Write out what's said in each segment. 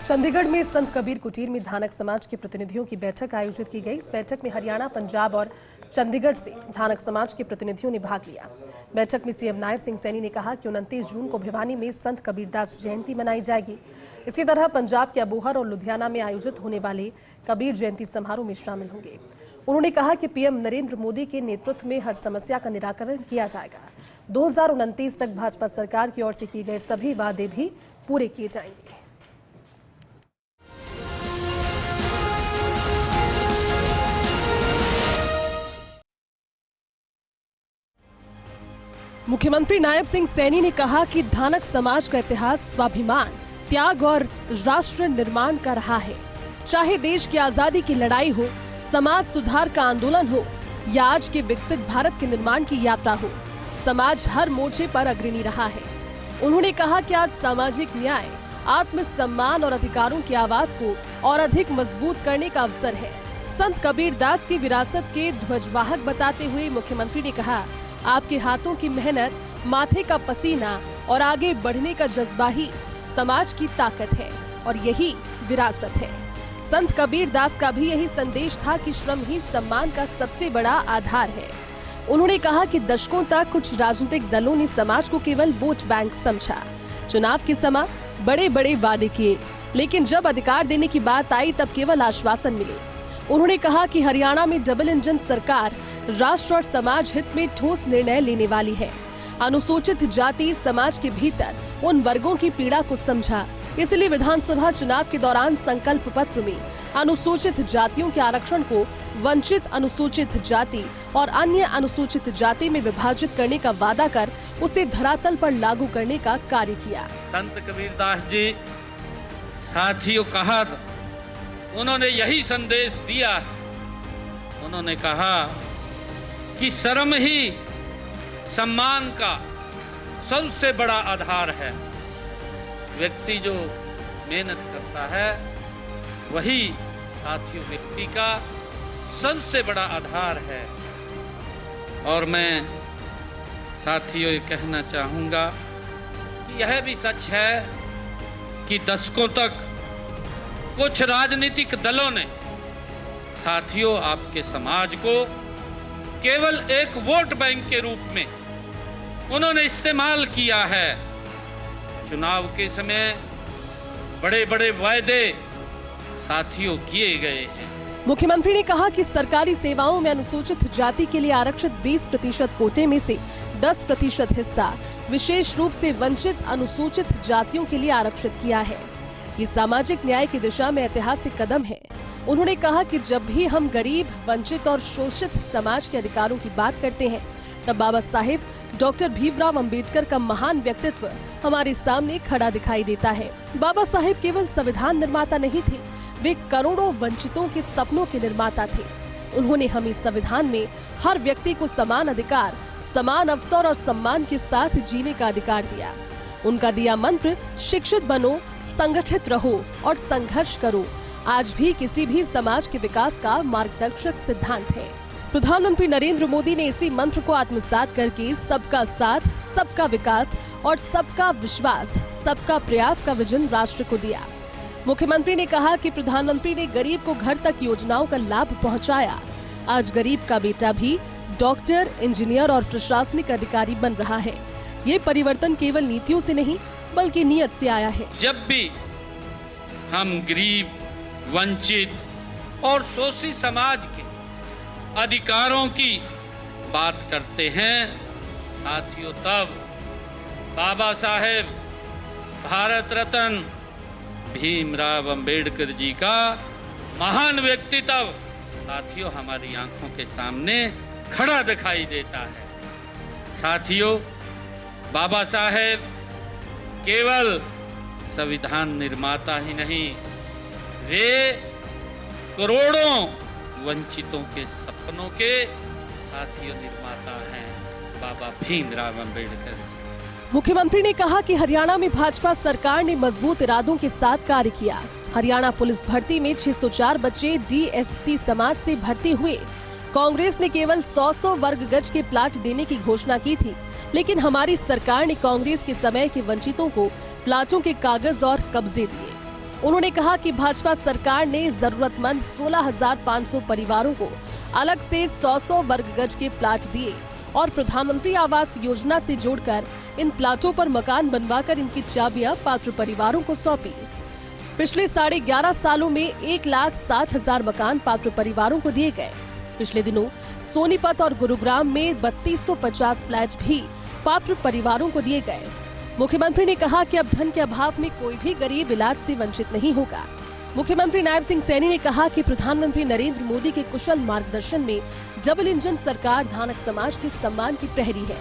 चंडीगढ़ में संत कबीर कुटीर में धानक समाज के प्रतिनिधियों की बैठक आयोजित की गई। इस बैठक में हरियाणा, पंजाब और चंडीगढ़ से धानक समाज के प्रतिनिधियों ने भाग लिया। बैठक में सीएम नायब सिंह सैनी ने कहा कि 29 जून को भिवानी में संत कबीरदास जयंती मनाई जाएगी। इसी तरह पंजाब के अबोहर और लुधियाना में आयोजित होने वाले कबीर जयंती समारोह में शामिल होंगे। उन्होंने कहा कि पीएम नरेंद्र मोदी के नेतृत्व में हर समस्या का निराकरण किया जाएगा। 2029 तक भाजपा सरकार की ओर से किए गए सभी वादे भी पूरे किए जाएंगे। मुख्यमंत्री नायब सिंह सैनी ने कहा कि धानक समाज का इतिहास स्वाभिमान, त्याग और राष्ट्र निर्माण का रहा है। चाहे देश की आजादी की लड़ाई हो, समाज सुधार का आंदोलन हो या आज के विकसित भारत के निर्माण की यात्रा हो, समाज हर मोर्चे पर अग्रणी रहा है। उन्होंने कहा कि आज सामाजिक न्याय, आत्मसम्मान और अधिकारों की आवाज को और अधिक मजबूत करने का अवसर है। संत कबीरदास की विरासत के ध्वजवाहक बताते हुए मुख्यमंत्री ने कहा, आपके हाथों की मेहनत, माथे का पसीना और आगे बढ़ने का जज्बा ही समाज की ताकत है और यही विरासत है। संत कबीरदास का भी यही संदेश था कि श्रम ही सम्मान का सबसे बड़ा आधार है। उन्होंने कहा कि दशकों तक कुछ राजनीतिक दलों ने समाज को केवल वोट बैंक समझा। चुनाव के समय बड़े बड़े वादे किए, लेकिन जब अधिकार देने की बात आई तब केवल आश्वासन मिले। उन्होंने कहा कि हरियाणा में डबल इंजन सरकार राष्ट्र और समाज हित में ठोस निर्णय लेने वाली है। अनुसूचित जाति समाज के भीतर उन वर्गों की पीड़ा को समझा, इसलिए विधानसभा चुनाव के दौरान संकल्प पत्र में अनुसूचित जातियों के आरक्षण को वंचित अनुसूचित जाति और अन्य अनुसूचित जाति में विभाजित करने का वादा कर उसे धरातल पर लागू करने का कार्य किया। संत कबीरदास जी साथियों कहा, उन्होंने यही संदेश दिया। उन्होंने कहा कि श्रम ही सम्मान का सबसे बड़ा आधार है। व्यक्ति जो मेहनत करता है वही साथियों व्यक्ति का सबसे बड़ा आधार है। और मैं साथियों ये कहना चाहूँगा कि यह भी सच है कि दशकों तक कुछ राजनीतिक दलों ने साथियों आपके समाज को केवल एक वोट बैंक के रूप में उन्होंने इस्तेमाल किया है। चुनाव के समय बड़े बड़े वायदे साथियों किए गए हैं। मुख्यमंत्री ने कहा कि सरकारी सेवाओं में अनुसूचित जाति के लिए आरक्षित 20% कोटे में से 10% हिस्सा विशेष रूप से वंचित अनुसूचित जातियों के लिए आरक्षित किया है। ये सामाजिक न्याय की दिशा में ऐतिहासिक कदम है। उन्होंने कहा कि जब भी हम गरीब, वंचित और शोषित समाज के अधिकारों की बात करते हैं, तब बाबा साहेब डॉक्टर भीमराव अंबेडकर का महान व्यक्तित्व हमारे सामने खड़ा दिखाई देता है। बाबा साहेब केवल संविधान निर्माता नहीं थे, वे करोड़ों वंचितों के सपनों के निर्माता थे। उन्होंने हमें संविधान में हर व्यक्ति को समान अधिकार, समान अवसर और सम्मान के साथ जीने का अधिकार दिया। उनका दिया मंत्र, शिक्षित बनो, संगठित रहो और संघर्ष करो, आज भी किसी भी समाज के विकास का मार्गदर्शक सिद्धांत है। प्रधानमंत्री नरेंद्र मोदी ने इसी मंत्र को आत्मसात करके सबका साथ, सबका विकास और सबका विश्वास, सबका प्रयास का विजन राष्ट्र को दिया। मुख्यमंत्री ने कहा कि प्रधानमंत्री ने गरीब को घर तक योजनाओं का लाभ पहुंचाया। आज गरीब का बेटा भी डॉक्टर, इंजीनियर और प्रशासनिक अधिकारी बन रहा है। ये परिवर्तन केवल नीतियों से नहीं बल्कि नियत से आया है। जब भी हम गरीब, वंचित और शोषित समाज के अधिकारों की बात करते हैं साथियों, तब बाबा साहेब भारत रत्न भीमराव अंबेडकर जी का महान व्यक्तित्व साथियों हमारी आंखों के सामने खड़ा दिखाई देता है। साथियों, बाबा साहेब केवल संविधान निर्माता ही नहीं, वे करोड़ों वंचितों के सपनों के साथियों निर्माता हैं, बाबा भीमराव अंबेडकर जी। मुख्यमंत्री ने कहा कि हरियाणा में भाजपा सरकार ने मजबूत इरादों के साथ कार्य किया। हरियाणा पुलिस भर्ती में 604 बच्चे डीएससी समाज से भर्ती हुए। कांग्रेस ने केवल 100 वर्ग गज के प्लाट देने की घोषणा की थी, लेकिन हमारी सरकार ने कांग्रेस के समय के वंचितों को प्लाटों के कागज और कब्जे दिए। उन्होंने कहा कि भाजपा सरकार ने जरूरतमंद 16,500 परिवारों को अलग से 100 वर्ग गज के प्लाट दिए और प्रधानमंत्री आवास योजना से जोड़कर इन प्लाटों पर मकान बनवाकर इनकी चाबियां पात्र परिवारों को सौंपी। पिछले 11.5 सालों में 1,60,000 मकान पात्र परिवारों को दिए गए। पिछले दिनों सोनीपत और गुरुग्राम में 3250 फ्लैट भी पात्र परिवारों को दिए गए। मुख्यमंत्री ने कहा कि अब धन के अभाव में कोई भी गरीब इलाज से वंचित नहीं होगा। मुख्यमंत्री नायब सिंह सैनी ने कहा कि प्रधानमंत्री नरेंद्र मोदी के कुशल मार्गदर्शन में डबल इंजन सरकार धानक समाज के सम्मान की प्रहरी है।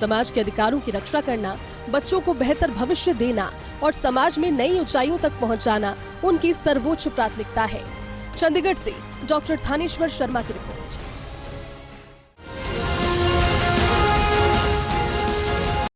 समाज के अधिकारों की रक्षा करना, बच्चों को बेहतर भविष्य देना और समाज में नई ऊंचाइयों तक पहुंचाना उनकी सर्वोच्च प्राथमिकता है। चंडीगढ़ से डॉक्टर थानेश्वर शर्मा की रिपोर्ट।